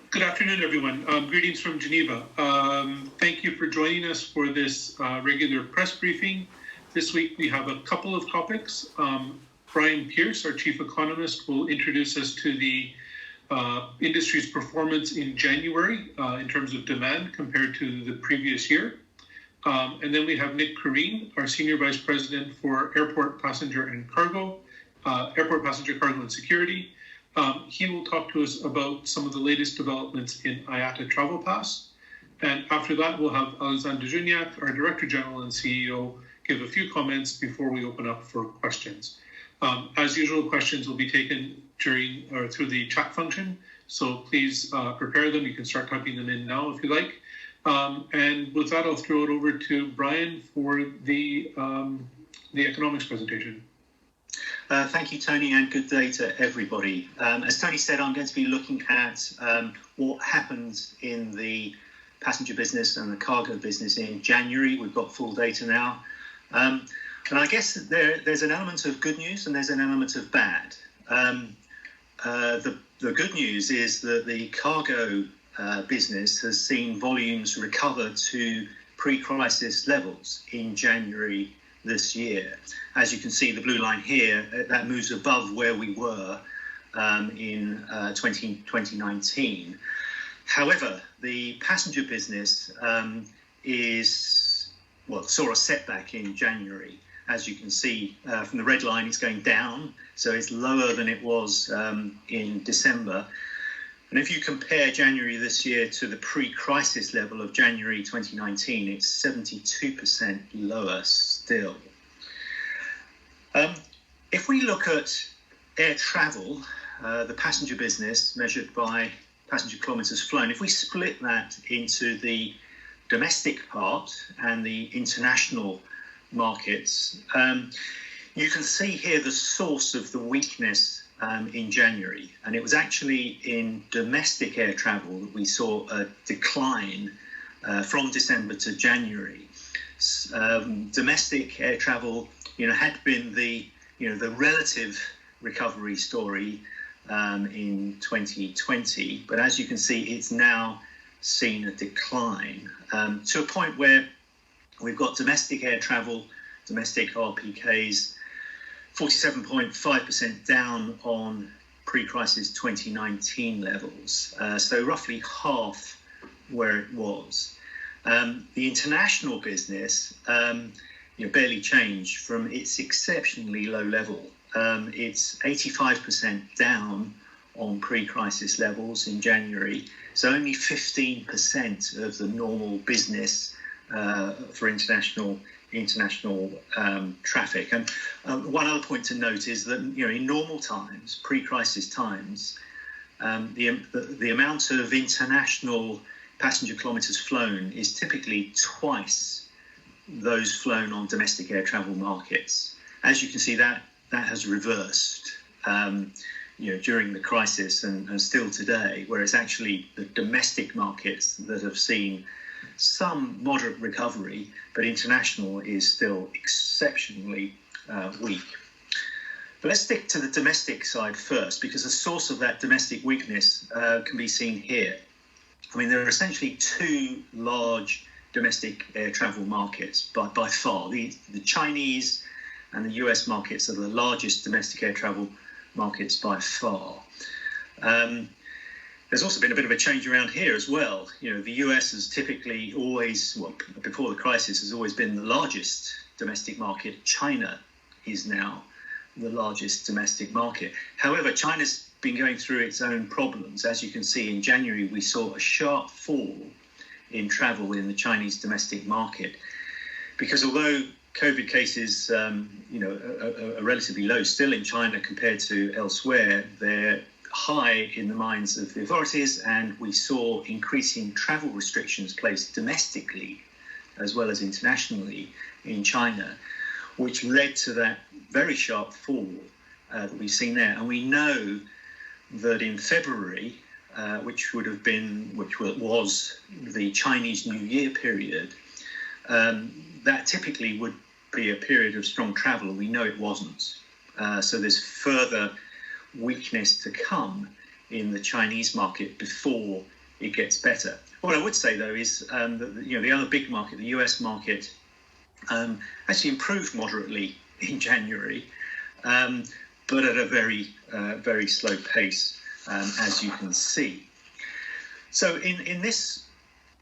Good afternoon, everyone. Greetings from Geneva. Thank you for joining us for this regular press briefing. This week we have a couple of topics. Brian Pearce, our chief economist, will introduce us to the industry's performance in January in terms of demand compared to the previous year. And then we have Nick Careen, our senior vice president for airport passenger cargo and security. He will talk to us about some of the latest developments in IATA Travel Pass. And after that, we'll have Alexandre, Juniac, our Director General and CEO, give a few comments before we open up for questions. As usual, questions will be taken during or through the chat function. So please prepare them. You can start typing them in now if you like. And with that, I'll throw it over to Brian for the economics presentation. Thank you, Tony, and good day to everybody. As Tony said, I'm going to be looking at what happened in the passenger business and the cargo business in January. We've got full data now. And I guess there's an element of good news and there's an element of bad. The good news is that the cargo business has seen volumes recover to pre-crisis levels in January this year. As you can see, the blue line here, that moves above where we were in 2019. However, the passenger business saw a setback in January. As you can see from the red line, it's going down, so it's lower than it was in December. And if you compare January this year to the pre-crisis level of January 2019, it's 72% lower still. If we look at air travel, the passenger business measured by passenger kilometres flown, if we split that into the domestic part and the international markets, you can see here the source of the weakness in January. And it was actually in domestic air travel that we saw a decline from December to January. Domestic air travel, had been the relative recovery story in 2020, but as you can see, it's now seen a decline to a point where we've got domestic air travel, domestic RPKs, 47.5% down on pre-crisis 2019 levels, so roughly half where it was. The international business barely changed from its exceptionally low level. It's 85% down on pre-crisis levels in January, so only 15% of the normal business for international traffic. And one other point to note is that in normal times, pre-crisis times, the amount of international passenger kilometres flown is typically twice those flown on domestic air travel markets. As you can see, that has reversed during the crisis and still today, whereas actually the domestic markets that have seen some moderate recovery, but international is still exceptionally weak. But let's stick to the domestic side first, because the source of that domestic weakness can be seen here. I mean, there are essentially two large domestic air travel markets by far. The Chinese and the US markets are the largest domestic air travel markets by far. There's also been a bit of a change around here as well. The US has typically always, before the crisis, has always been the largest domestic market. China is now the largest domestic market. However, China's been going through its own problems. As you can see, in January, we saw a sharp fall in travel in the Chinese domestic market, because although COVID cases, are relatively low still in China compared to elsewhere, they're high in the minds of the authorities, and we saw increasing travel restrictions placed domestically as well as internationally in China, which led to that very sharp fall that we've seen there. And we know that in February, which was the Chinese New Year period, that typically would be a period of strong travel. We know it wasn't. So there's further weakness to come in the Chinese market before it gets better. What I would say, though, is that the other big market, the US market, actually improved moderately in January, but at a very slow pace, as you can see. So in this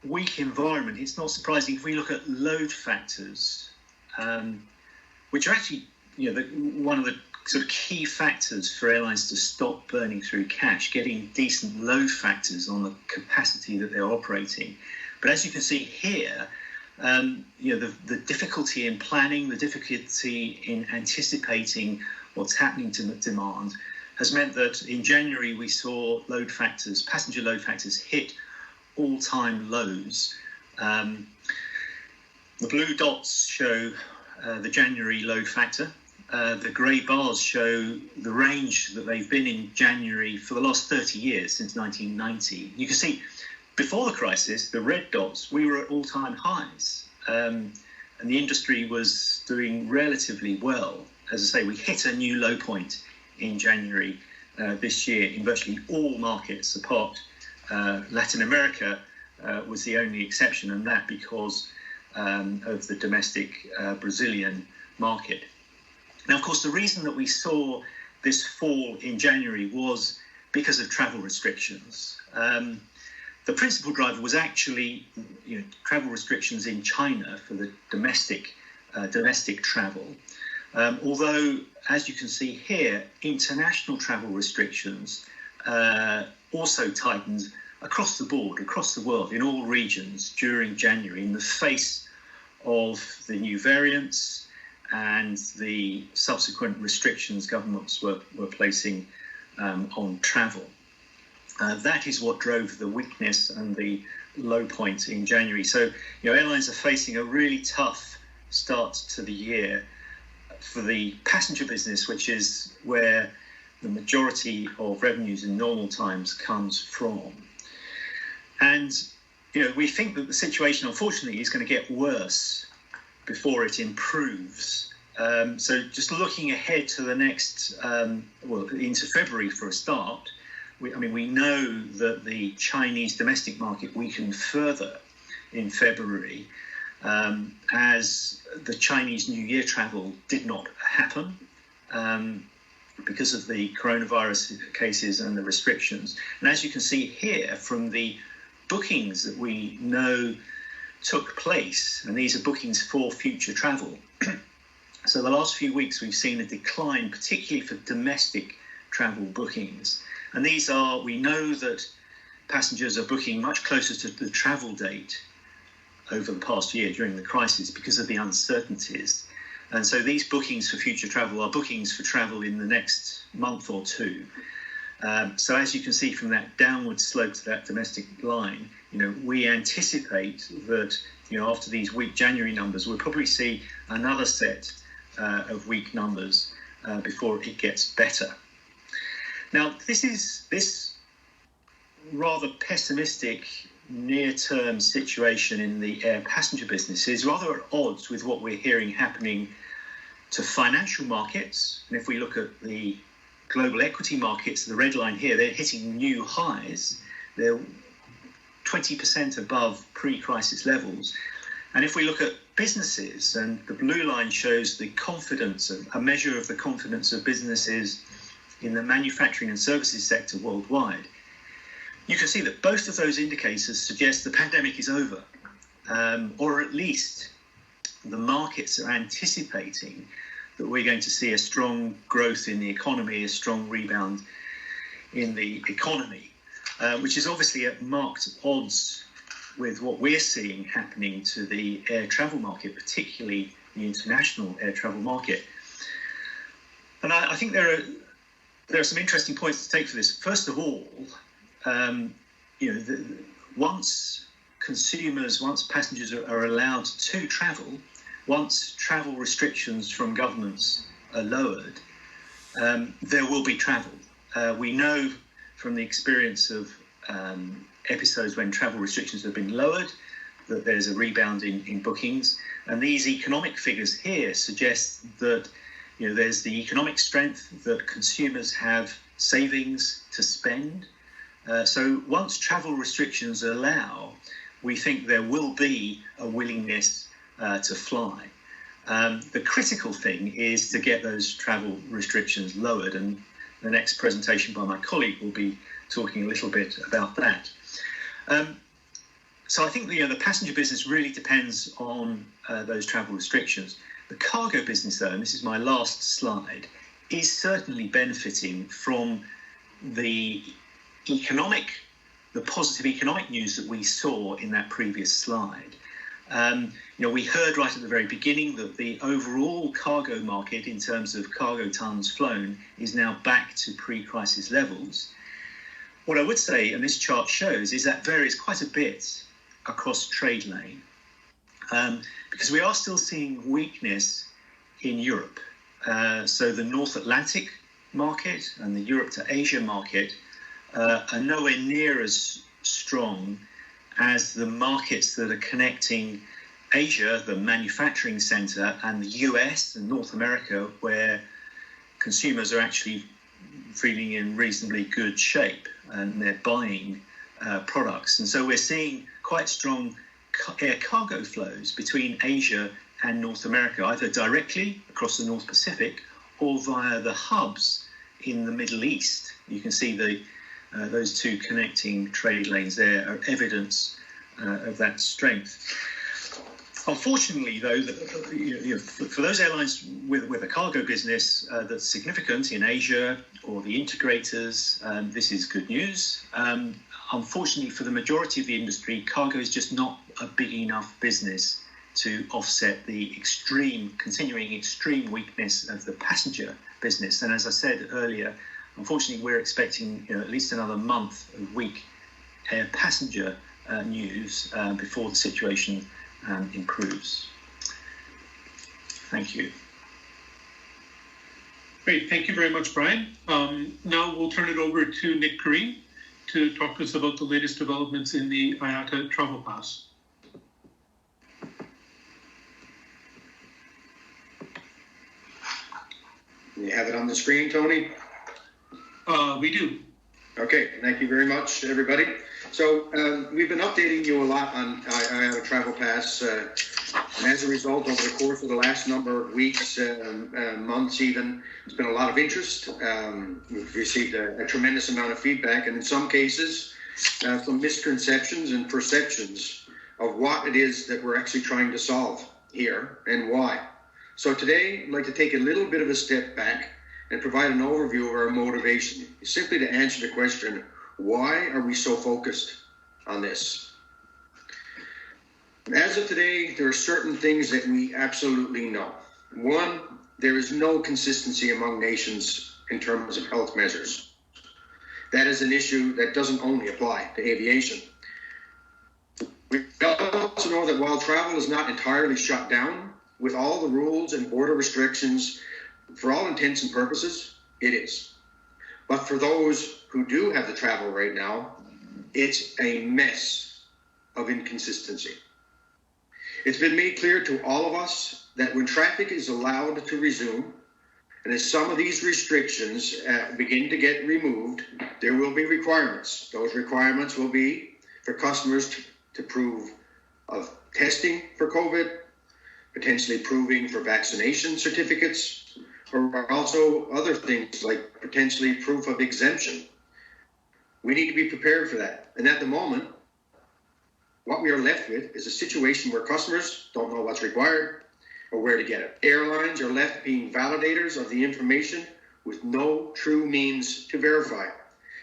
weak environment, it's not surprising if we look at load factors, which are actually one of the sort of key factors for airlines to stop burning through cash, getting decent load factors on the capacity that they're operating. But as you can see here, the difficulty in planning, the difficulty in anticipating what's happening to demand has meant that in January we saw passenger load factors hit all-time lows. The blue dots show the January load factor. The grey bars show the range that they've been in January for the last 30 years, since 1990. You can see before the crisis, the red dots, we were at all-time highs. And the industry was doing relatively well. As I say, we hit a new low point in January this year in virtually all markets, apart Latin America was the only exception, and that because of the domestic Brazilian market. Now, of course, the reason that we saw this fall in January was because of travel restrictions. The principal driver was actually travel restrictions in China for the domestic travel. Although, as you can see here, international travel restrictions also tightened across the board, across the world, in all regions during January in the face of the new variants and the subsequent restrictions governments were placing on travel. That is what drove the weakness and the low point in January. So, airlines are facing a really tough start to the year for the passenger business, which is where the majority of revenues in normal times comes from. And, we think that the situation, unfortunately, is going to get worse before it improves. So just looking ahead to the next, into February for a start, we know that the Chinese domestic market weakened further in February as the Chinese New Year travel did not happen because of the coronavirus cases and the restrictions. And as you can see here from the bookings that we know took place, and these are bookings for future travel. So the last few weeks we've seen a decline, particularly for domestic travel bookings. And these are, we know that passengers are booking much closer to the travel date over the past year during the crisis because of the uncertainties. And so these bookings for future travel are bookings for travel in the next month or two. So as you can see from that downward slope to that domestic line, we anticipate that, after these weak January numbers, we'll probably see another set of weak numbers before it gets better. Now, this rather pessimistic near-term situation in the air passenger business is rather at odds with what we're hearing happening to financial markets. And if we look at the global equity markets, the red line here, they're hitting new highs. They're 20% above pre-crisis levels. And if we look at businesses, and the blue line shows the confidence, a measure of the confidence of businesses in the manufacturing and services sector worldwide, you can see that both of those indicators suggest the pandemic is over, or at least the markets are anticipating that we're going to see a strong growth in the economy, a strong rebound in the economy, which is obviously at marked odds with what we're seeing happening to the air travel market, particularly the international air travel market. And I think there are some interesting points to take for this. First of all, once passengers are allowed to travel, once travel restrictions from governments are lowered, there will be travel. We know from the experience of episodes when travel restrictions have been lowered that there's a rebound in bookings. And these economic figures here suggest that there's the economic strength, that consumers have savings to spend. So once travel restrictions allow, we think there will be a willingness to fly. The critical thing is to get those travel restrictions lowered, and the next presentation by my colleague will be talking a little bit about that. So I think the passenger business really depends on those travel restrictions. The cargo business, though, and this is my last slide, is certainly benefiting from the positive economic news that we saw in that previous slide. We heard right at the very beginning that the overall cargo market in terms of cargo tons flown is now back to pre-crisis levels. What I would say, and this chart shows, is that varies quite a bit across trade lane, because we are still seeing weakness in Europe. So the North Atlantic market and the Europe to Asia market are nowhere near as strong as the markets that are connecting Asia, the manufacturing center, and the US and North America, where consumers are actually feeling in reasonably good shape and they're buying products. And so we're seeing quite strong air cargo flows between Asia and North America, either directly across the North Pacific or via the hubs in the Middle East. You can see those two connecting trade lanes there are evidence of that strength. Unfortunately, though, for those airlines with a cargo business that's significant in Asia or the integrators, this is good news. Unfortunately, for the majority of the industry, cargo is just not a big enough business to offset the continuing extreme weakness of the passenger business. And as I said earlier, unfortunately, we're expecting at least another month of weak air passenger news before the situation improves. Thank you. Great, thank you very much, Brian. Now we'll turn it over to Nick Careen to talk to us about the latest developments in the IATA Travel Pass. You have it on the screen, Tony? We do. Okay, thank you very much, everybody. So we've been updating you a lot on IATA Travel Pass, and as a result, over the course of the last number of weeks, months even, there's been a lot of interest. We've received a tremendous amount of feedback, and in some cases, some misconceptions and perceptions of what it is that we're actually trying to solve here and why. So today, I'd like to take a little bit of a step back and provide an overview of our motivation, simply to answer the question, why are we so focused on this? As of today, there are certain things that we absolutely know. One, there is no consistency among nations in terms of health measures. That is an issue that doesn't only apply to aviation. We also know that while travel is not entirely shut down, with all the rules and border restrictions, for all intents and purposes, it is. But for those who do have to travel right now, it's a mess of inconsistency. It's been made clear to all of us that when traffic is allowed to resume, and as some of these restrictions begin to get removed, there will be requirements. Those requirements will be for customers to prove of testing for COVID, potentially proving for vaccination certificates, or also other things like potentially proof of exemption. We need to be prepared for that. And at the moment, what we are left with is a situation where customers don't know what's required or where to get it. Airlines are left being validators of the information with no true means to verify.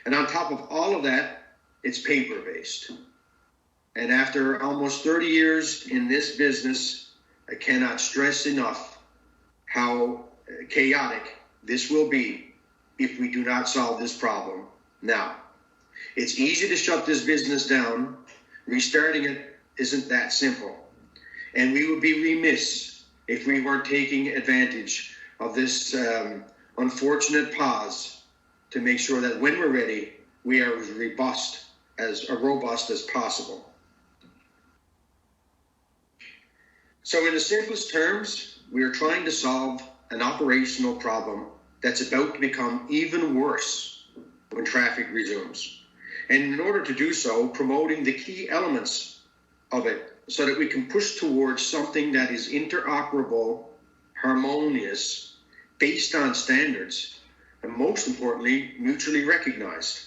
And on top of all of that, it's paper-based. And after almost 30 years in this business, I cannot stress enough how chaotic this will be if we do not solve this problem now. It's easy to shut this business down. Restarting it isn't that simple. And we would be remiss if we weren't taking advantage of this unfortunate pause to make sure that when we're ready, we are as robust as possible. So in the simplest terms, we are trying to solve an operational problem that's about to become even worse when traffic resumes. And in order to do so, promoting the key elements of it so that we can push towards something that is interoperable, harmonious, based on standards, and most importantly, mutually recognized.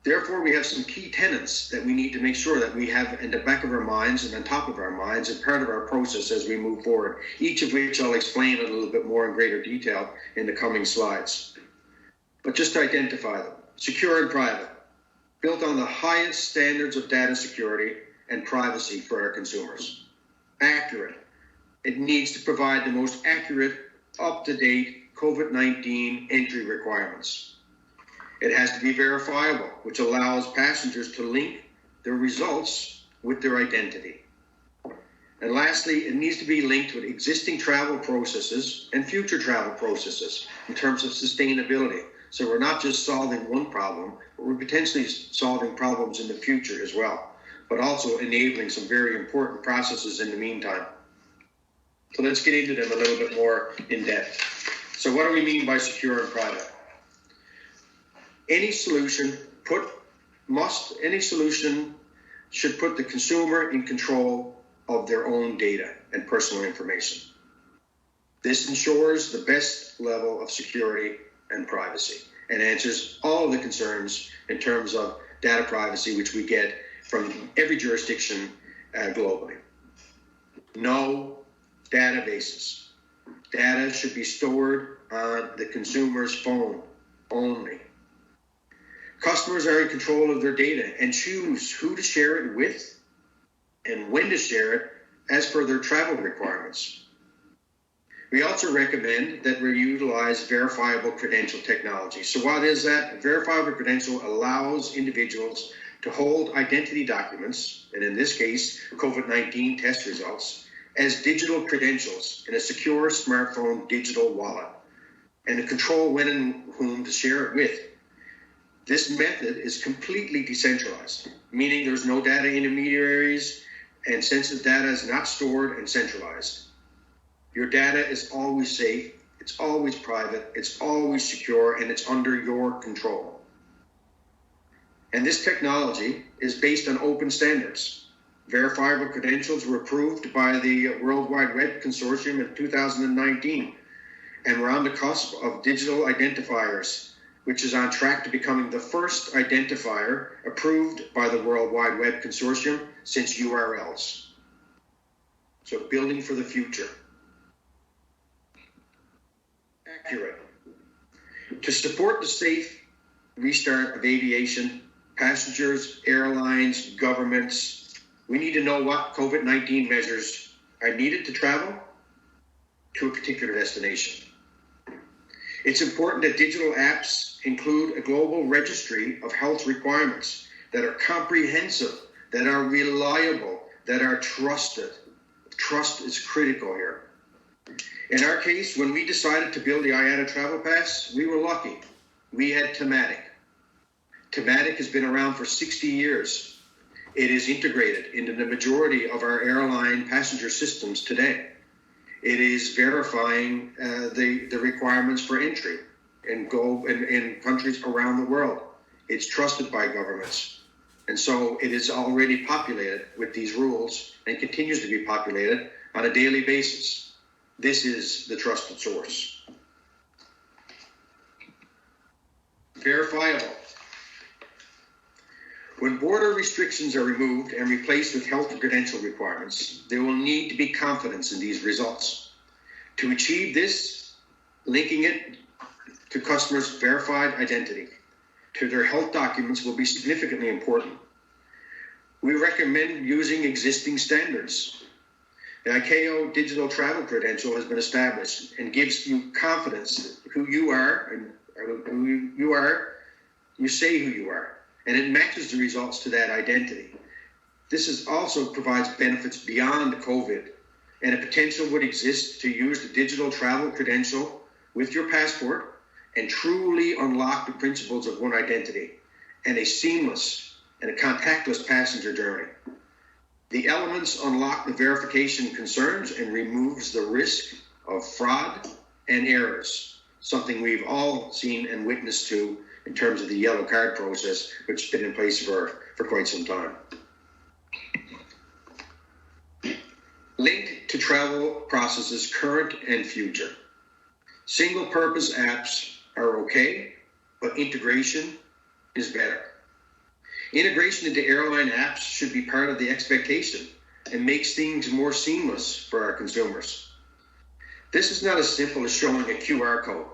Therefore, we have some key tenets that we need to make sure that we have in the back of our minds and on top of our minds and part of our process as we move forward, each of which I'll explain a little bit more in greater detail in the coming slides. But just to identify them: secure and private, built on the highest standards of data security and privacy for our consumers. Accurate, it needs to provide the most accurate, up-to-date COVID-19 entry requirements. It has to be verifiable, which allows passengers to link their results with their identity. And lastly, it needs to be linked with existing travel processes and future travel processes in terms of sustainability. So we're not just solving one problem, but we're potentially solving problems in the future as well, but also enabling some very important processes in the meantime. So let's get into them a little bit more in depth. So what do we mean by secure and private? Any solution should put the consumer in control of their own data and personal information. This ensures the best level of security and privacy and answers all of the concerns in terms of data privacy, which we get from every jurisdiction globally. No databases. Data should be stored on the consumer's phone only. Customers are in control of their data and choose who to share it with and when to share it as per their travel requirements. We also recommend that we utilize verifiable credential technology. So what is that? A verifiable credential allows individuals to hold identity documents, and in this case, COVID-19 test results, as digital credentials in a secure smartphone digital wallet, and to control when and whom to share it with. This method is completely decentralized, meaning there's no data intermediaries and sensitive data is not stored and centralized. Your data is always safe, it's always private, it's always secure, and it's under your control. And this technology is based on open standards. Verifiable credentials were approved by the World Wide Web Consortium in 2019, and we're on the cusp of digital identifiers, which is on track to becoming the first identifier approved by the World Wide Web Consortium since URLs. So building for the future. Accurate. To support the safe restart of aviation, passengers, airlines, governments, we need to know what COVID-19 measures are needed to travel to a particular destination. It's important that digital apps include a global registry of health requirements that are comprehensive, that are reliable, that are trusted. Trust is critical here. In our case, when we decided to build the IATA Travel Pass, we were lucky. We had Thematic. Thematic has been around for 60 years. It is integrated into the majority of our airline passenger systems today. It is verifying the requirements for entry and go in countries around the world. It's trusted by governments. And so it is already populated with these rules and continues to be populated on a daily basis. This is the trusted source. Verifiable. When border restrictions are removed and replaced with health credential requirements, there will need to be confidence in these results. To achieve this, linking it to customers' verified identity to their health documents will be significantly important. We recommend using existing standards. The ICAO digital travel credential has been established and gives you confidence who you are and who you are, you say who you are, and it matches the results to that identity. This also provides benefits beyond COVID, and a potential would exist to use the digital travel credential with your passport and truly unlock the principles of one identity and a seamless and a contactless passenger journey. The elements unlock the verification concerns and removes the risk of fraud and errors, something we've all seen and witnessed to in terms of the yellow card process, which has been in place for quite some time. Linked to travel processes current and future. Single-purpose apps are okay, but integration is better. Integration into airline apps should be part of the expectation and makes things more seamless for our consumers. This is not as simple as showing a QR code.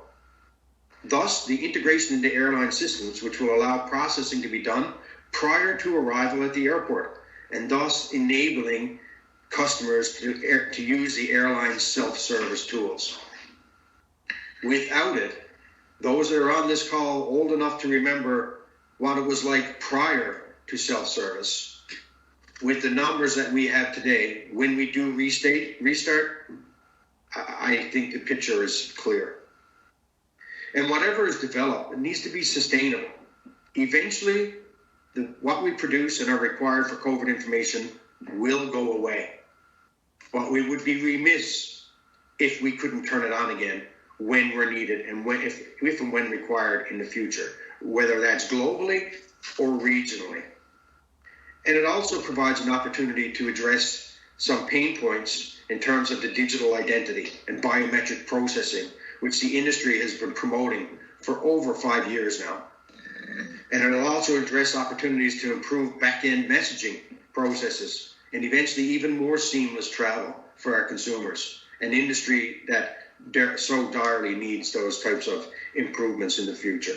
Thus, the integration into airline systems, which will allow processing to be done prior to arrival at the airport, and thus enabling customers to use the airline's self-service tools. Without it, those that are on this call old enough to remember what it was like prior to self-service, with the numbers that we have today, when we do restart, I think the picture is clear. And whatever is developed, it needs to be sustainable. Eventually, what we produce and are required for COVID information will go away. But we would be remiss if we couldn't turn it on again when we're needed and if and when required in the future, whether that's globally or regionally. And it also provides an opportunity to address some pain points in terms of the digital identity and biometric processing, which the industry has been promoting for over 5 years now. And it'll also address opportunities to improve back-end messaging processes and eventually even more seamless travel for our consumers, an industry that so direly needs those types of improvements in the future.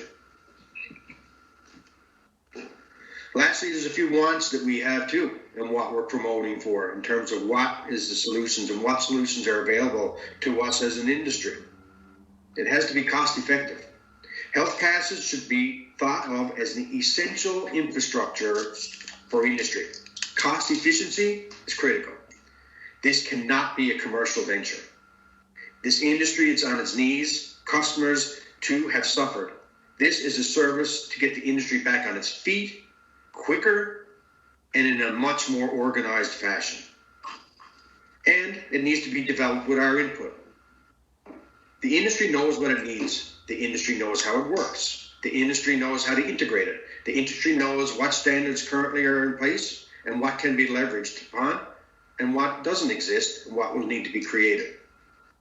Lastly, there's a few wants that we have too, and what we're promoting for in terms of what is the solutions and what solutions are available to us as an industry. It has to be cost effective. Health passes should be thought of as an essential infrastructure for industry. Cost efficiency is critical. This cannot be a commercial venture. This industry is on its knees. Customers too have suffered. This is a service to get the industry back on its feet quicker and in a much more organized fashion. And it needs to be developed with our input. The industry knows what it needs. The industry knows how it works. The industry knows how to integrate it. The industry knows what standards currently are in place and what can be leveraged upon and what doesn't exist and what will need to be created.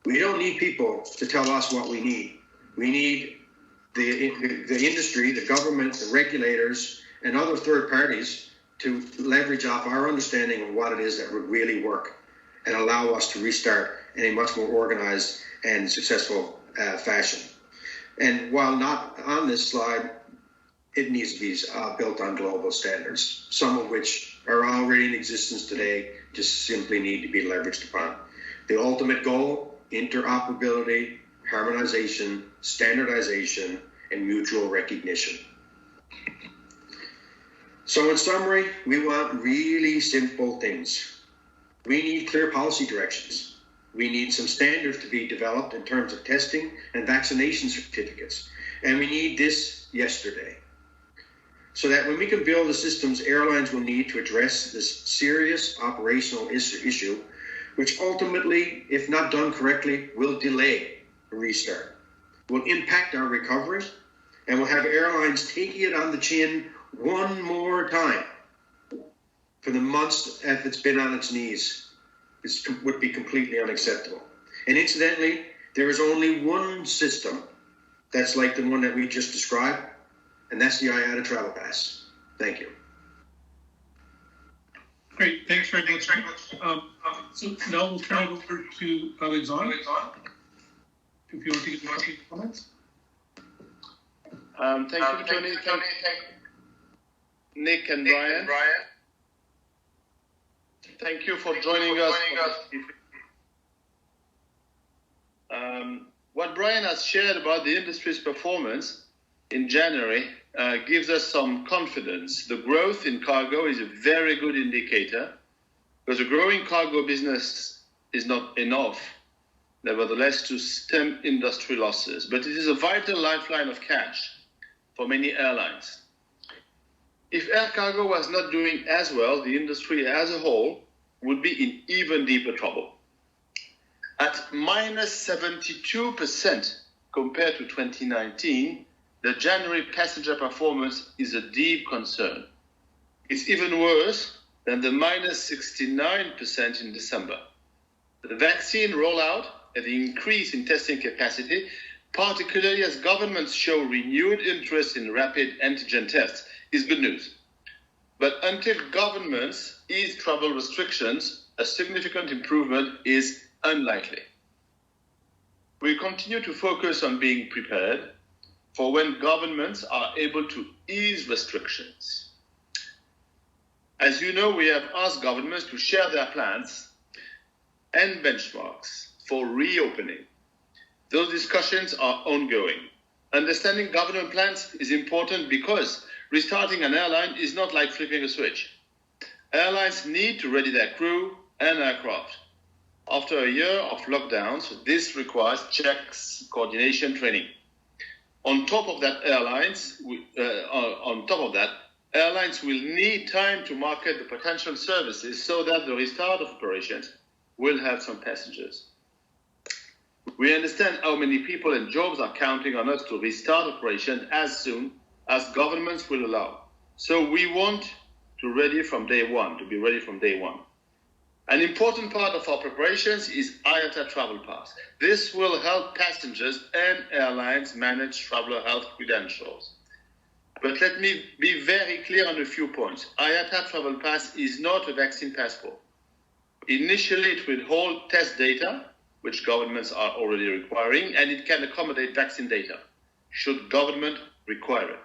We don't need people to tell us what we need. We need the industry, the government, the regulators, and other third parties to leverage off our understanding of what it is that would really work and allow us to restart in a much more organized and successful fashion. And while not on this slide, it needs to be built on global standards, some of which are already in existence today, just simply need to be leveraged upon. The ultimate goal, interoperability, harmonization, standardization, and mutual recognition. So in summary, we want really simple things. We need clear policy directions. We need some standards to be developed in terms of testing and vaccination certificates. And we need this yesterday. So that when we can build the systems airlines will need to address this serious operational issue, which ultimately, if not done correctly, will delay a restart, will impact our recovery, and will have airlines taking it on the chin one more time for the months that it's been on its knees. This would be completely unacceptable. And incidentally, there is only one system that's like the one that we just described, and that's the IATA Travel Pass. Thank you. Great, thanks very much. So now we'll turn it over to Alexandre. If you want to give any comments. Thank you, Tony. Nick and Brian. Thank you for joining us. What Brian has shared about the industry's performance in January gives us some confidence. The growth in cargo is a very good indicator because a growing cargo business is not enough, nevertheless, to stem industry losses, but it is a vital lifeline of cash for many airlines. If air cargo was not doing as well, the industry as a whole would be in even deeper trouble. At minus 72% compared to 2019, the January passenger performance is a deep concern. It's even worse than the minus 69% in December. The vaccine rollout and the increase in testing capacity, particularly as governments show renewed interest in rapid antigen tests, is good news. But until governments ease travel restrictions, a significant improvement is unlikely. We continue to focus on being prepared for when governments are able to ease restrictions. As you know, we have asked governments to share their plans and benchmarks for reopening. Those discussions are ongoing. Understanding government plans is important because restarting an airline is not like flipping a switch. Airlines need to ready their crew and aircraft. After a year of lockdowns, this requires checks, coordination, training. On top of that, airlines will need time to market the potential services so that the restart of operations will have some passengers. We understand how many people and jobs are counting on us to restart operations as soon as governments will allow. So we want to be ready from day one. An important part of our preparations is IATA Travel Pass. This will help passengers and airlines manage traveler health credentials. But let me be very clear on a few points. IATA Travel Pass is not a vaccine passport. Initially, it will hold test data, which governments are already requiring, and it can accommodate vaccine data, should government require it.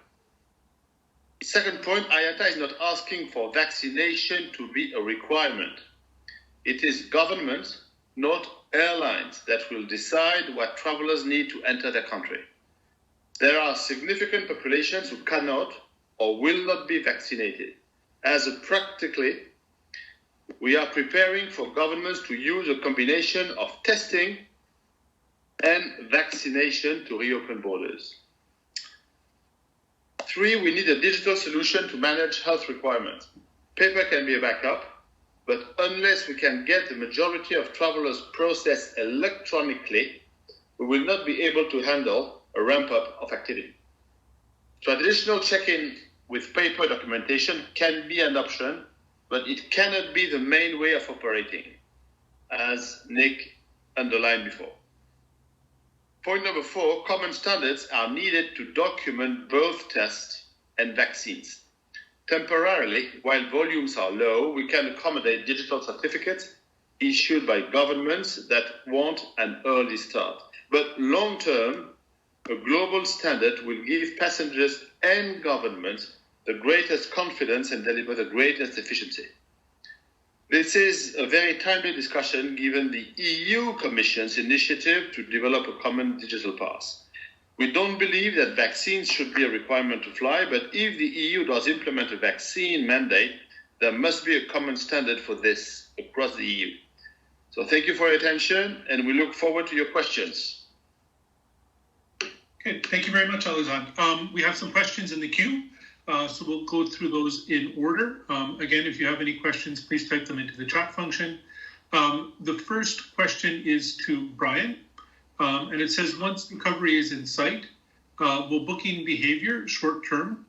Second point, IATA is not asking for vaccination to be a requirement. It is governments, not airlines, that will decide what travelers need to enter their country. There are significant populations who cannot or will not be vaccinated. Practically, we are preparing for governments to use a combination of testing and vaccination to reopen borders. 3, we need a digital solution to manage health requirements. Paper can be a backup, but unless we can get the majority of travelers processed electronically, we will not be able to handle a ramp-up of activity. Traditional check-in with paper documentation can be an option, but it cannot be the main way of operating, as Nick underlined before. Point number 4, common standards are needed to document both tests and vaccines. Temporarily, while volumes are low, we can accommodate digital certificates issued by governments that want an early start. But long-term, a global standard will give passengers and governments the greatest confidence and deliver the greatest efficiency. This is a very timely discussion given the EU Commission's initiative to develop a common digital pass. We don't believe that vaccines should be a requirement to fly, but if the EU does implement a vaccine mandate, there must be a common standard for this across the EU. So thank you for your attention, and we look forward to your questions. Okay, thank you very much, Alexandre. We have some questions in the queue, so we'll go through those in order. Again, if you have any questions, please type them into the chat function. The first question is to Brian, and it says, once recovery is in sight, will booking behavior short-term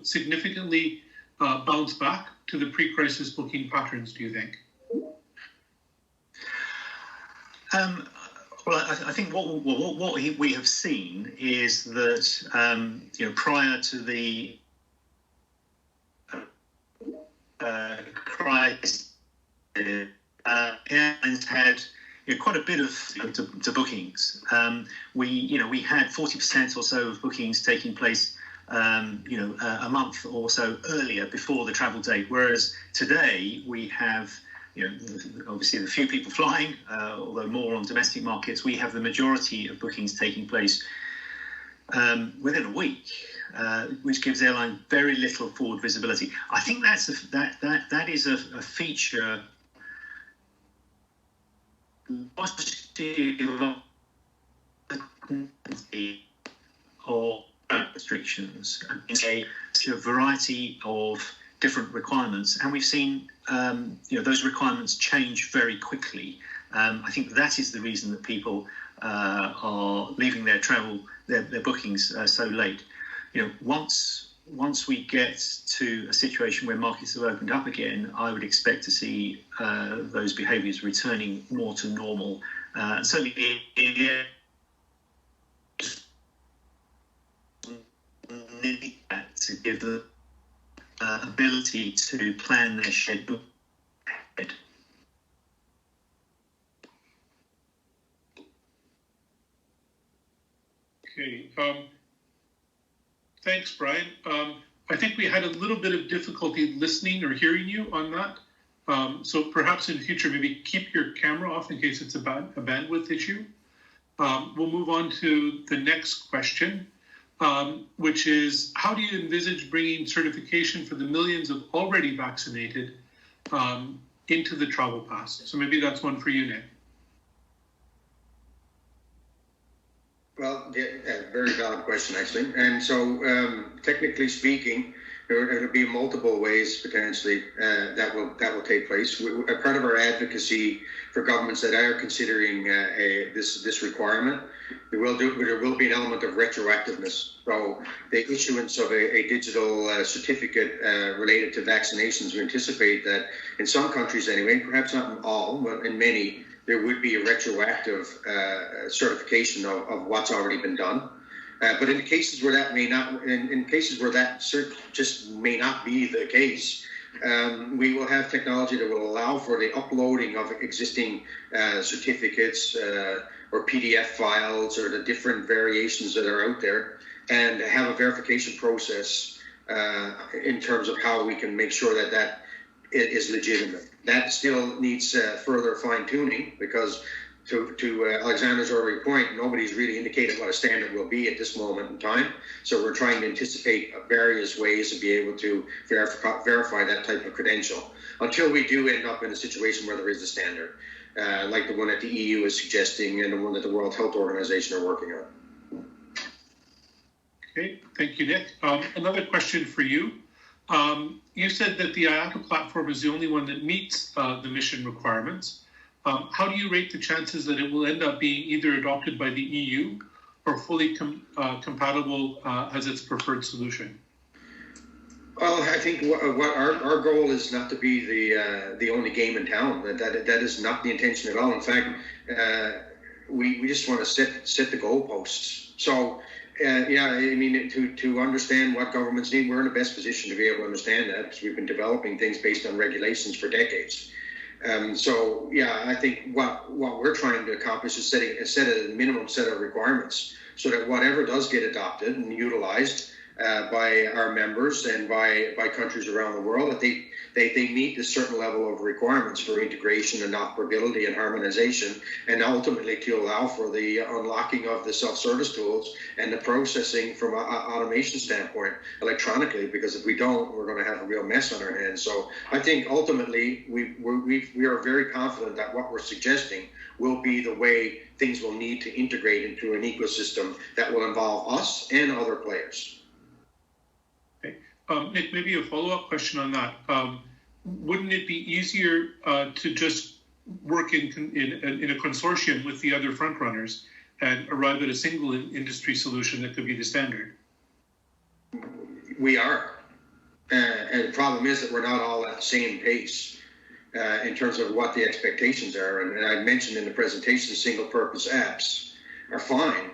significantly bounce back to the pre-crisis booking patterns, do you think? Well, I think what we have seen is that prior to the crisis, airlines had quite a bit of to bookings. We had 40% or so of bookings taking place a month or so earlier before the travel date, whereas today we have obviously the few people flying, although more on domestic markets, we have the majority of bookings taking place within a week, which gives airlines very little forward visibility. I think that is a feature or restrictions in a variety of different requirements, and we've seen those requirements change very quickly. I think that is the reason that people are leaving their bookings so late. once we get to a situation where markets have opened up again, I would expect to see those behaviours returning more to normal. Certainly, need that to give the ability to plan their schedule ahead. Okay. Thanks, Brian. I think we had a little bit of difficulty listening or hearing you on that. So perhaps in future, maybe keep your camera off in case it's a bandwidth issue. We'll move on to the next question, which is, how do you envisage bringing certification for the millions of already vaccinated into the travel pass? So maybe that's one for you, Nick. Well, yeah, very valid question, actually. And so, technically speaking, there will be multiple ways potentially that will take place. Part of our advocacy for governments that are considering this requirement, there will be an element of retroactiveness. So, the issuance of a digital certificate related to vaccinations, we anticipate that in some countries anyway, perhaps not in all, but in many, there would be a retroactive certification of what's already been done. But in cases where that may not, in cases where that just may not be the case, we will have technology that will allow for the uploading of existing certificates or PDF files or the different variations that are out there, and have a verification process in terms of how we can make sure that it is legitimate. That still needs further fine-tuning because, to Alexandre's earlier point, nobody's really indicated what a standard will be at this moment in time. So we're trying to anticipate various ways to be able to verify that type of credential until we do end up in a situation where there is a standard, like the one that the EU is suggesting and the one that the World Health Organization are working on. Okay, thank you, Nick. Another question for you. You said that the IATA platform is the only one that meets the mission requirements. How do you rate the chances that it will end up being either adopted by the EU or fully compatible as its preferred solution? Well, I think what our goal is not to be the only game in town. That is not the intention at all. In fact, we just want to set the goalposts. So. Yeah, I mean, to understand what governments need, we're in the best position to be able to understand that because we've been developing things based on regulations for decades. So, yeah, I think what we're trying to accomplish is set a minimum set of requirements so that whatever does get adopted and utilized by our members and by countries around the world, that they meet a certain level of requirements for integration and operability and harmonization, and ultimately to allow for the unlocking of the self-service tools and the processing from an automation standpoint electronically, because if we don't, we're going to have a real mess on our hands. So I think ultimately we are very confident that what we're suggesting will be the way things will need to integrate into an ecosystem that will involve us and other players. Nick, maybe a follow-up question on that. Wouldn't it be easier to just work in a consortium with the other frontrunners and arrive at a single industry solution that could be the standard? We are. And the problem is that we're not all at the same pace in terms of what the expectations are. And I mentioned in the presentation, single-purpose apps are fine.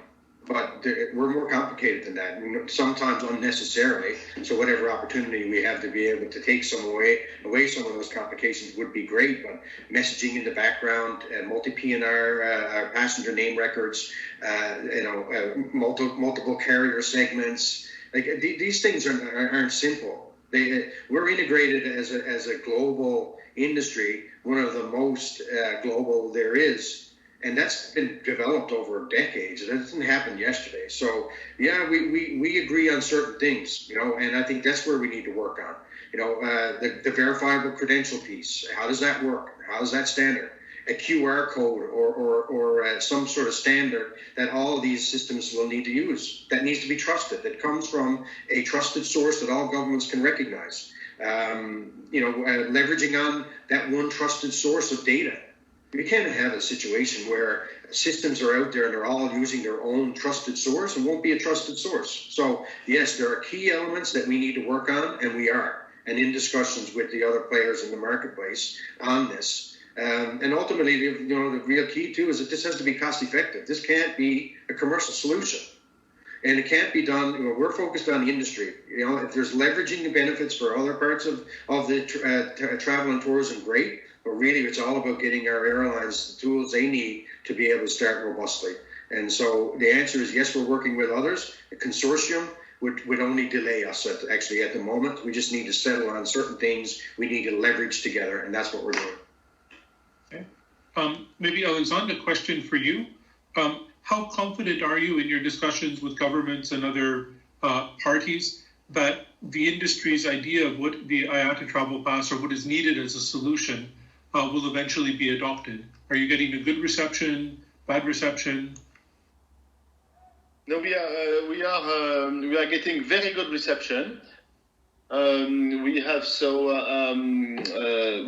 But we're more complicated than that, sometimes unnecessarily. So whatever opportunity we have to be able to take some away some of those complications would be great. But messaging in the background, multi-PNR, passenger name records, multiple carrier segments, like these things aren't simple. We're integrated as a global industry, one of the most global there is. And that's been developed over decades. It didn't happen yesterday. So, yeah, we agree on certain things, and I think that's where we need to work on. The verifiable credential piece. How does that work? How is that standard? A QR code or some sort of standard that all of these systems will need to use. That needs to be trusted. That comes from a trusted source that all governments can recognize. Leveraging on that one trusted source of data. We can't have a situation where systems are out there and they're all using their own trusted source and won't be a trusted source. So yes, there are key elements that we need to work on, and we are, and in discussions with the other players in the marketplace on this. And ultimately, the real key too is that this has to be cost effective. This can't be a commercial solution. And it can't be done. We're focused on the industry. If there's leveraging the benefits for other parts of the travel and tourism, great. But really, it's all about getting our airlines the tools they need to be able to start robustly. And so the answer is yes, we're working with others. A consortium would only delay us at the moment. We just need to settle on certain things we need to leverage together, and that's what we're doing. Okay. Maybe, Alexandre, a question for you. How confident are you in your discussions with governments and other parties that the industry's idea of what the IATA travel pass or what is needed as a solution will eventually be adopted? Are you getting a good reception, bad reception? No, we are getting very good reception. We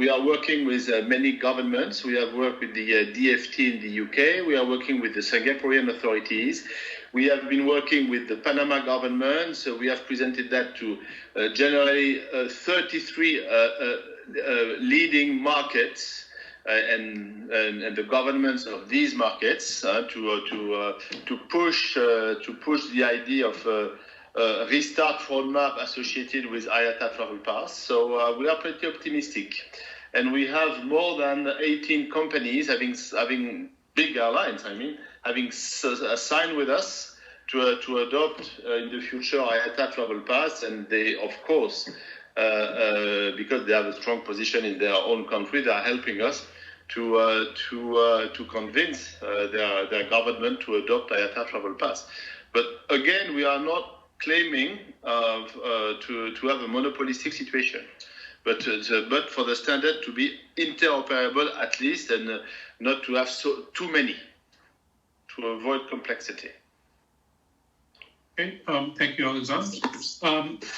are working with many governments. We have worked with the DFT in the UK. We are working with the Singaporean authorities. We have been working with the Panama government. So we have presented that to generally 33 leading markets and the governments of these markets to push the idea of restart roadmap associated with IATA Travel Pass. So we are pretty optimistic. And we have more than 18 companies having big airlines, having signed with us to adopt in the future IATA Travel Pass. And they, of course, because they have a strong position in their own country, they are helping us to convince their government to adopt IATA Travel Pass. But again, we are not claiming to have a monopolistic situation, but for the standard to be interoperable at least, and not to have too many, to avoid complexity. Okay, thank you, Alexandre.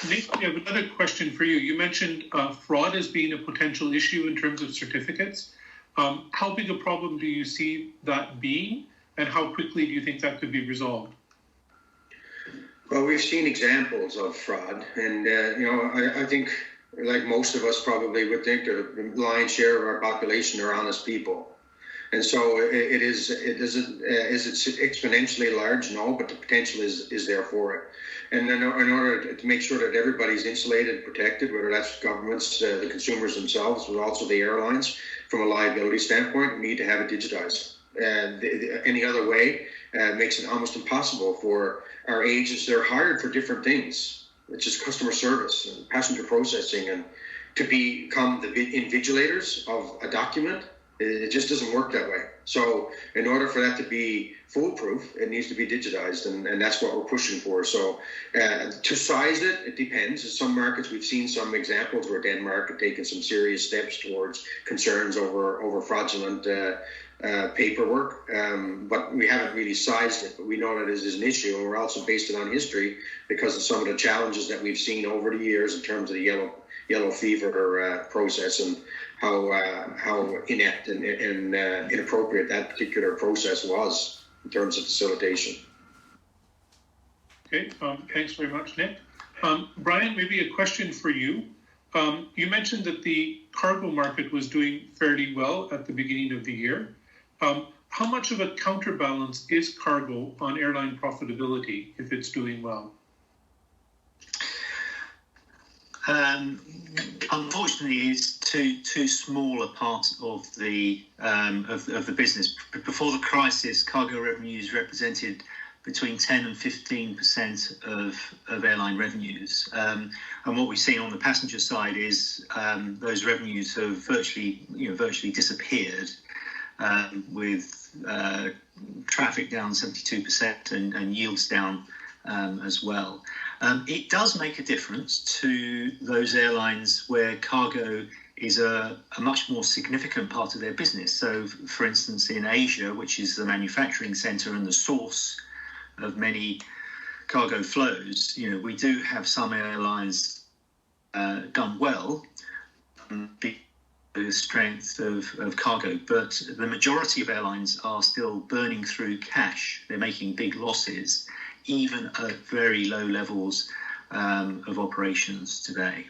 Nick, I have another question for you. You mentioned fraud as being a potential issue in terms of certificates. How big a problem do you see that being, and how quickly do you think that could be resolved? Well, we've seen examples of fraud, and I think, like most of us probably would think, the lion's share of our population are honest people, and so is it exponentially large? No, but the potential is there for it. And then in order to make sure that everybody's insulated and protected, whether that's governments, the consumers themselves, but also the airlines, from a liability standpoint, we need to have it digitized. Any other way makes it almost impossible for our agents. They're hired for different things, which is customer service and passenger processing, and to become the invigilators of a document, it just doesn't work that way. So in order for that to be foolproof, it needs to be digitized, and that's what we're pushing for. So to size it, it depends. In some markets, we've seen some examples where Denmark had taken some serious steps towards concerns over fraudulent paperwork, but we haven't really sized it. But we know that it is an issue, and we're also based it on history because of some of the challenges that we've seen over the years in terms of the yellow fever process, and how inept and inappropriate that particular process was in terms of facilitation. Okay, thanks very much, Nick. Brian, maybe a question for you. You mentioned that the cargo market was doing fairly well at the beginning of the year. How much of a counterbalance is cargo on airline profitability if it's doing well? Unfortunately, it's too small a part of the business. Before the crisis, cargo revenues represented between 10 and 15% of airline revenues. And what we've seen on the passenger side is those revenues have virtually disappeared, with traffic down 72% and yields down as well. It does make a difference to those airlines where cargo is a much more significant part of their business. So, for instance, in Asia, which is the manufacturing center and the source of many cargo flows, we do have some airlines done well the strength of cargo, but the majority of airlines are still burning through cash. They're making big losses, even at very low levels of operations today.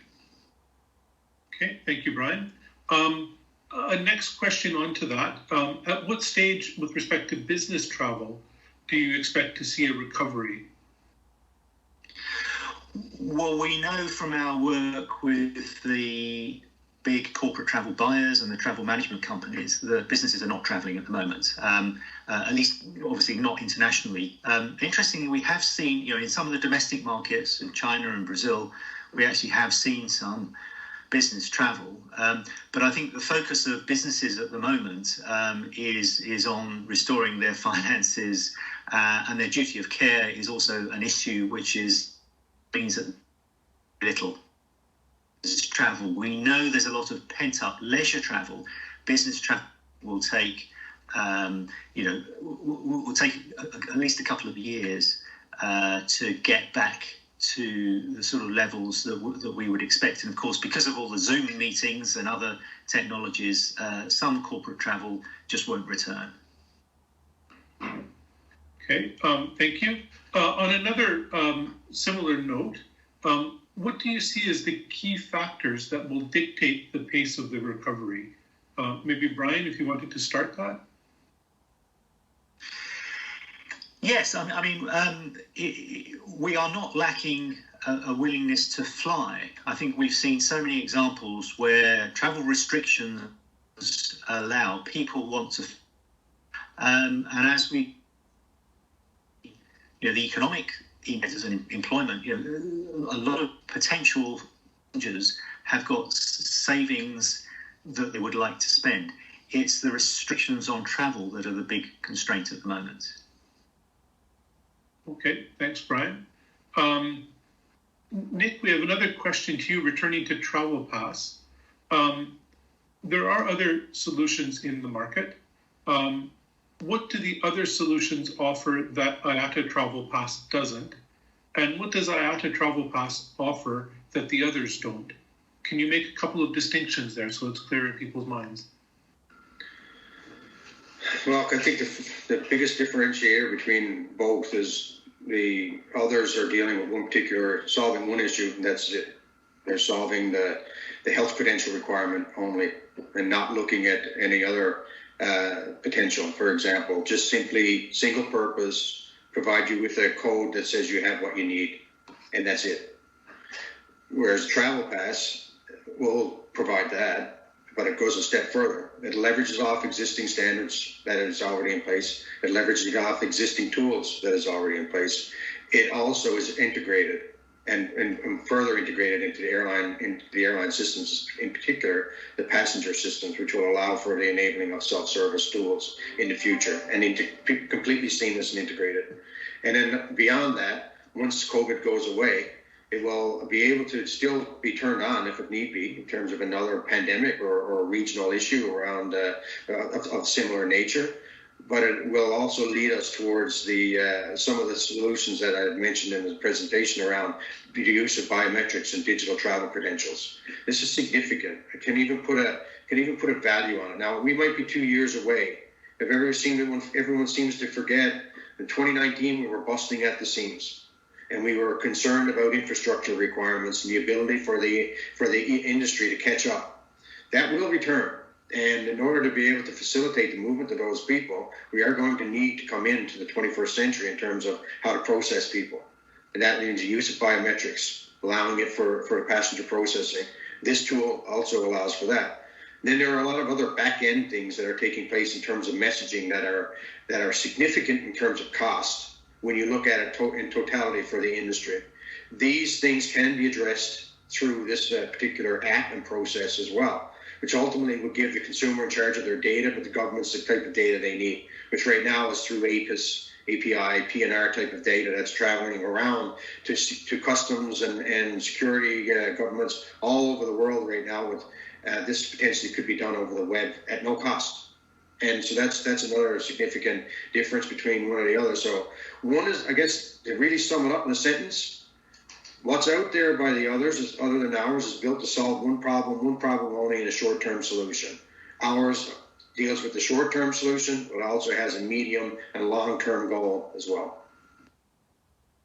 Okay, thank you, Brian. A next question onto that. At what stage with respect to business travel do you expect to see a recovery? Well, we know from our work with the big corporate travel buyers and the travel management companies that businesses are not travelling at the moment, at least obviously not internationally. Interestingly, we have seen, in some of the domestic markets in China and Brazil, we actually have seen some business travel. But I think the focus of businesses at the moment is on restoring their finances, and their duty of care is also an issue which means that little travel. We know there's a lot of pent-up leisure travel. Business travel will take, will take at least a couple of years to get back to the sort of levels that we would expect. And of course, because of all the Zoom meetings and other technologies, some corporate travel just won't return. Okay, thank you. On another similar note, what do you see as the key factors that will dictate the pace of the recovery? Maybe Brian, if you wanted to start that. Yes, we are not lacking a willingness to fly. I think we've seen so many examples where travel restrictions allow people want to, and as we, the economic indicators and employment, a lot of potential passengers have got savings that they would like to spend. It's the restrictions on travel that are the big constraint at the moment. Okay, thanks, Brian. Nick, we have another question to you, returning to Travel Pass. There are other solutions in the market. What do the other solutions offer that IATA Travel Pass doesn't? And what does IATA Travel Pass offer that the others don't? Can you make a couple of distinctions there so it's clear in people's minds? Well, I think the biggest differentiator between both is the others are dealing with solving one issue, and that's it. They're solving the health credential requirement only and not looking at any other potential. For example, just simply single purpose, provide you with a code that says you have what you need, and that's it. Whereas Travel Pass will provide that, but it goes a step further. It leverages off existing standards that is already in place. It leverages off existing tools that is already in place. It also is integrated and further integrated into the airline systems, in particular the passenger systems, which will allow for the enabling of self-service tools in the future and completely seamless and integrated. And then beyond that, once COVID goes away, it will be able to still be turned on if it need be in terms of another pandemic or a regional issue around of similar nature. But it will also lead us towards some of the solutions that I mentioned in the presentation around the use of biometrics and digital travel credentials. This is significant. I can even put a value on it. Now, we might be 2 years away. If everyone seems to forget, in 2019 we were busting at the seams, and we were concerned about infrastructure requirements and the ability for the industry to catch up. That will return. And in order to be able to facilitate the movement of those people, we are going to need to come into the 21st century in terms of how to process people. And that means the use of biometrics, allowing it for passenger processing. This tool also allows for that. And then there are a lot of other back-end things that are taking place in terms of messaging that are significant in terms of cost when you look at it in totality for the industry. These things can be addressed through this particular app and process as well, which ultimately will give the consumer in charge of their data, but the government's the type of data they need, which right now is through APIS, API, PNR type of data that's traveling around to customs and security governments all over the world right now. With this potentially could be done over the web at no cost. And so that's another significant difference between one or the other. So one is, I guess, to really sum it up in a sentence, What's out there by the others, other than ours, is built to solve one problem only in a short-term solution. Ours deals with the short-term solution, but also has a medium and long-term goal as well.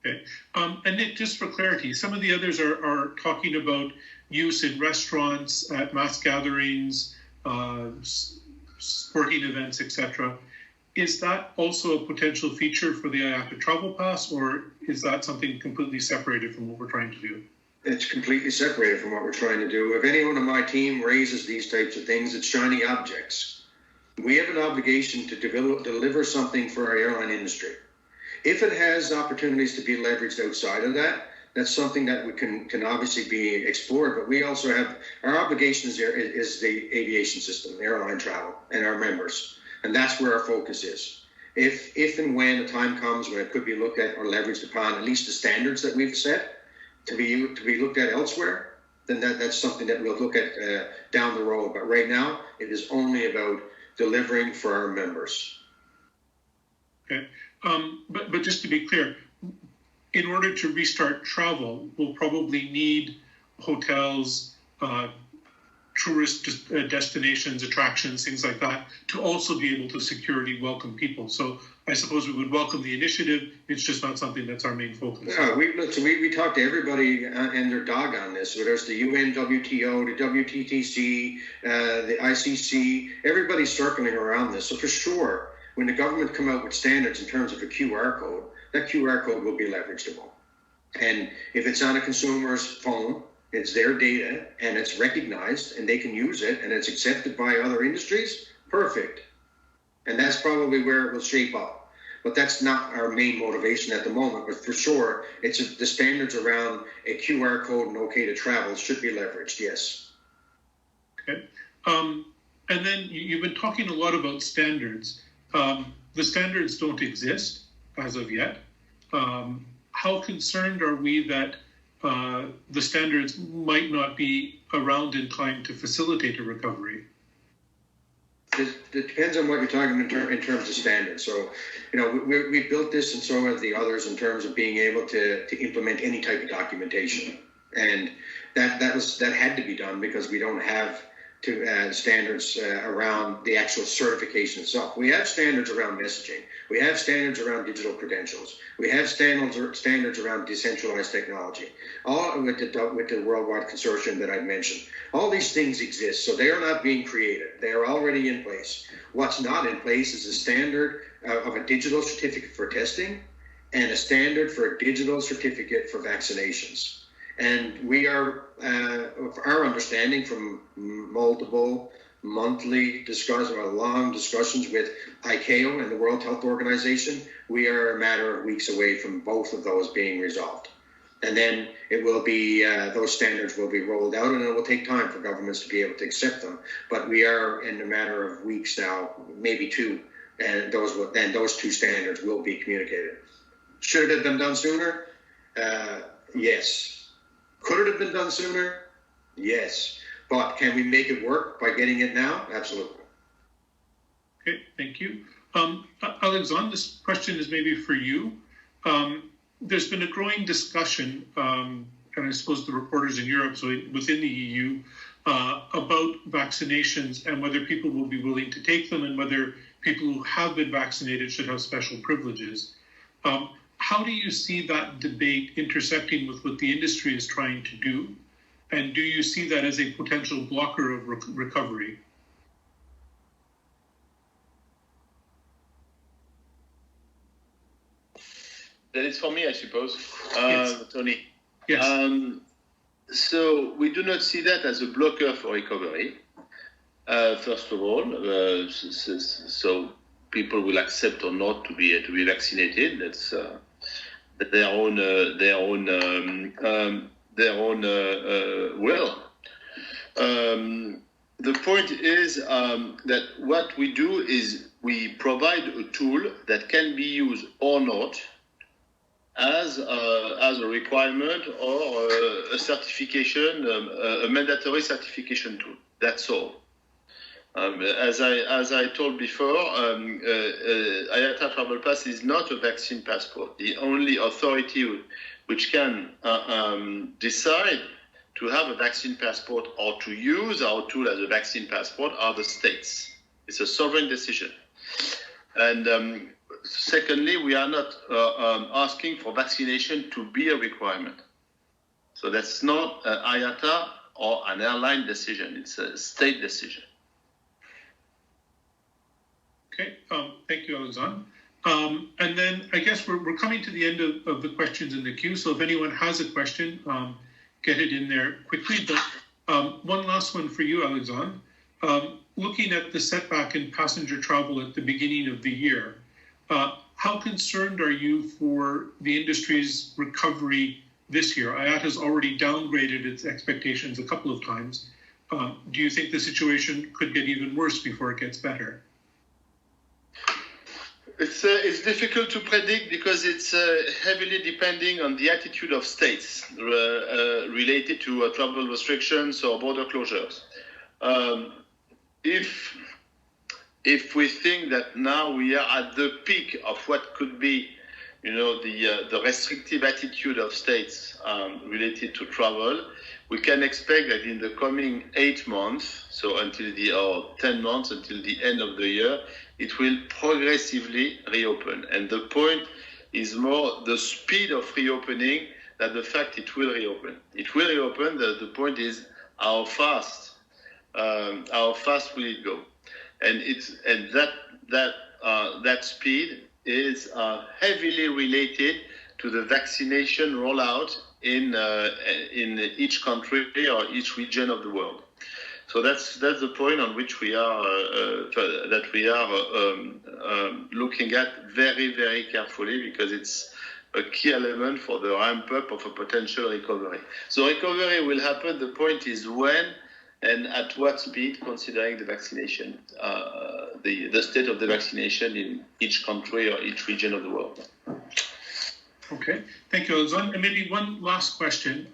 Okay. And Nick, just for clarity, some of the others are talking about use in restaurants, at mass gatherings, sporting events, etc. Is that also a potential feature for the IATA travel pass, or is that something completely separated from what we're trying to do? It's completely separated from what we're trying to do. If anyone on my team raises these types of things, it's shiny objects. We have an obligation to deliver something for our airline industry. If it has opportunities to be leveraged outside of that, that's something that we can obviously be explored. But we also have our obligations is the aviation system, airline travel, and our members. And that's where our focus is. If and when the time comes when it could be looked at or leveraged upon, at least the standards that we've set to be looked at elsewhere, then that's something that we'll look at down the road. But right now, it is only about delivering for our members. Okay. But just to be clear, in order to restart travel, we'll probably need hotels, tourist destinations, attractions, things like that, to also be able to securely welcome people. So I suppose we would welcome the initiative. It's just not something that's our main focus. Yeah, we talked to everybody and their dog on this. So there's the UN, WTO, the WTTC, the ICC, everybody's circling around this. So for sure, when the government come out with standards in terms of a QR code, that QR code will be leverageable. And if it's on a consumer's phone, it's their data and it's recognized and they can use it and it's accepted by other industries, perfect. And that's probably where it will shape up. But that's not our main motivation at the moment. But for sure, the standards around a QR code and okay to travel should be leveraged, yes. Okay. And then you've been talking a lot about standards. The standards don't exist as of yet. How concerned are we that the standards might not be around in time to facilitate a recovery? It depends on what you're talking in terms of standards. So, we built this and so have the others in terms of being able to implement any type of documentation. And that had to be done because we don't have standards around the actual certification itself. We have standards around messaging. We have standards around digital credentials. We have standards around decentralized technology, all with the worldwide consortium that I mentioned. All these things exist, so they are not being created. They are already in place. What's not in place is a standard of a digital certificate for testing and a standard for a digital certificate for vaccinations. And we are, our understanding from multiple monthly long discussions with ICAO and the World Health Organization, we are a matter of weeks away from both of those being resolved. And then it will be, those standards will be rolled out and it will take time for governments to be able to accept them. But we are in a matter of weeks now, maybe two, and those two standards will be communicated. Should it have been done sooner? Yes. Could it have been done sooner? Yes. But can we make it work by getting it now? Absolutely. Okay, thank you. Alexandre, this question is maybe for you. There's been a growing discussion, and I suppose the reporters in Europe, so within the EU, about vaccinations and whether people will be willing to take them and whether people who have been vaccinated should have special privileges. How do you see that debate intersecting with what the industry is trying to do? And do you see that as a potential blocker of recovery? That is for me, I suppose, Yes. Tony. Yes. So we do not see that as a blocker for recovery. First of all, so people will accept or not to be vaccinated. That's their own will. The point is that what we do is we provide a tool that can be used or not as a requirement or a certification, a mandatory certification tool. That's all. As I told before, IATA Travel Pass is not a vaccine passport. The only authority which can decide to have a vaccine passport or to use our tool as a vaccine passport are the states. It's a sovereign decision. And secondly, we are not asking for vaccination to be a requirement. So that's not an IATA or an airline decision. It's a state decision. Okay, thank you, Alexandre. And then I guess we're coming to the end of the questions in the queue. So if anyone has a question, get it in there quickly. But one last one for you, Alexandre. Looking at the setback in passenger travel at the beginning of the year, how concerned are you for the industry's recovery this year? IATA has already downgraded its expectations a couple of times. Do you think the situation could get even worse before it gets better? It's difficult to predict because it's heavily depending on the attitude of states related to travel restrictions or border closures. If we think that now we are at the peak of what could be, the restrictive attitude of states related to travel, we can expect that in the coming 8 months, so or 10 months until the end of the year, it will progressively reopen. And the point is more the speed of reopening than the fact it will reopen. It will reopen. The point is how fast will it go? And that speed is heavily related to the vaccination rollout in each country or each region of the world. So that's the point on which we are looking at very, very carefully, because it's a key element for the ramp up of a potential recovery. So recovery will happen. The point is when and at what speed, considering the vaccination, the state of the vaccination in each country or each region of the world. Okay, thank you, Alexandre. And maybe one last question.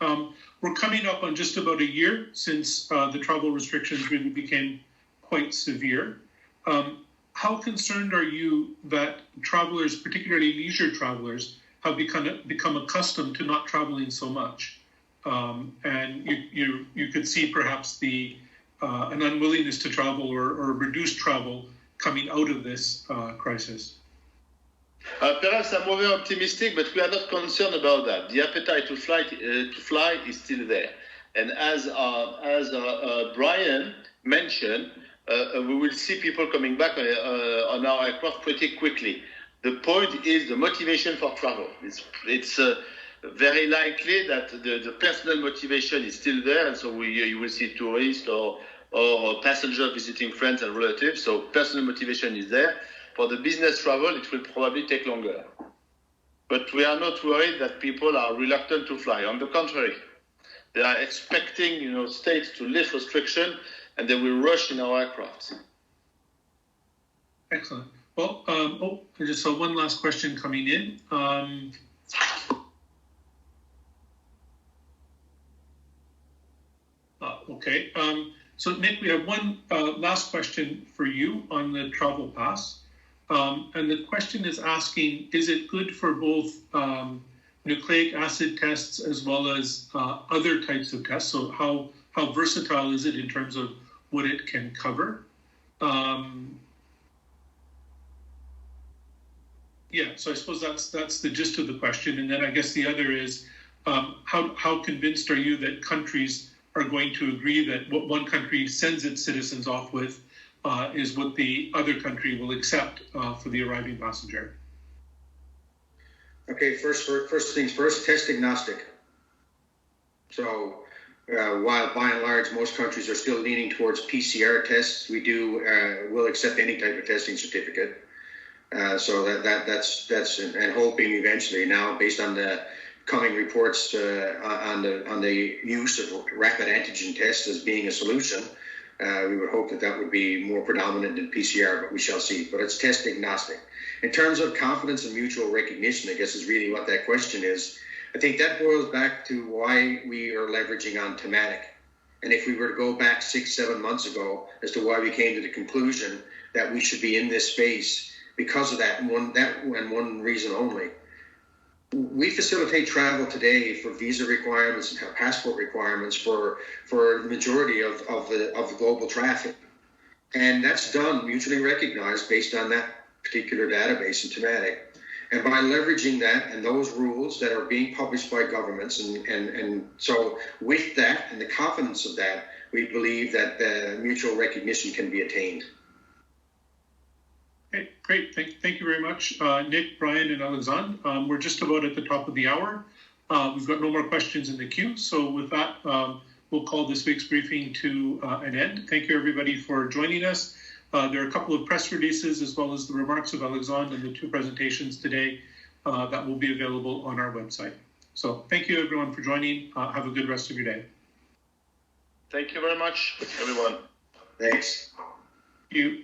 We're coming up on just about a year since the travel restrictions really became quite severe. How concerned are you that travelers, particularly leisure travelers, have become accustomed to not traveling so much? And you could see perhaps an unwillingness to travel or reduced travel coming out of this crisis? Perhaps I'm over optimistic, but we are not concerned about that. The appetite to fly is still there, and as Brian mentioned, we will see people coming back on our aircraft pretty quickly. The point is the motivation for travel. It's very likely that the personal motivation is still there, and so you will see tourists or passengers visiting friends and relatives. So personal motivation is there. For the business travel, it will probably take longer. But we are not worried that people are reluctant to fly. On the contrary, they are expecting, states to lift restriction, and they will rush in our aircraft. Excellent. Well, I just saw one last question coming in. Okay. So Nick, we have one last question for you on the travel pass. And the question is asking, is it good for both nucleic acid tests as well as other types of tests? So how versatile is it in terms of what it can cover? So I suppose that's the gist of the question. And then I guess the other is, how convinced are you that countries are going to agree that what one country sends its citizens off with is what the other country will accept for the arriving passenger? Okay, first things first, test agnostic. So while by and large most countries are still leaning towards PCR tests, we'll accept any type of testing certificate. So that's and hoping eventually now, based on the coming reports on the use of rapid antigen tests as being a solution, we would hope that would be more predominant than PCR, but we shall see. But it's test agnostic. In terms of confidence and mutual recognition, I guess is really what that question is. I think that boils back to why we are leveraging on thematic. And if we were to go back 6-7 months ago as to why we came to the conclusion that we should be in this space because of that one reason only, we facilitate travel today for visa requirements and passport requirements for the majority of the global traffic. And that's done, mutually recognized, based on that particular database in thematic. And by leveraging that and those rules that are being published by governments, and so with that and the confidence of that, we believe that the mutual recognition can be attained. Okay, great. Thank you very much, Nick, Brian, and Alexandre. We're just about at the top of the hour. We've got no more questions in the queue. So with that, we'll call this week's briefing to an end. Thank you, everybody, for joining us. There are a couple of press releases as well as the remarks of Alexandre and the two presentations today that will be available on our website. So thank you, everyone, for joining. Have a good rest of your day. Thank you very much, everyone. Thanks. Thank you.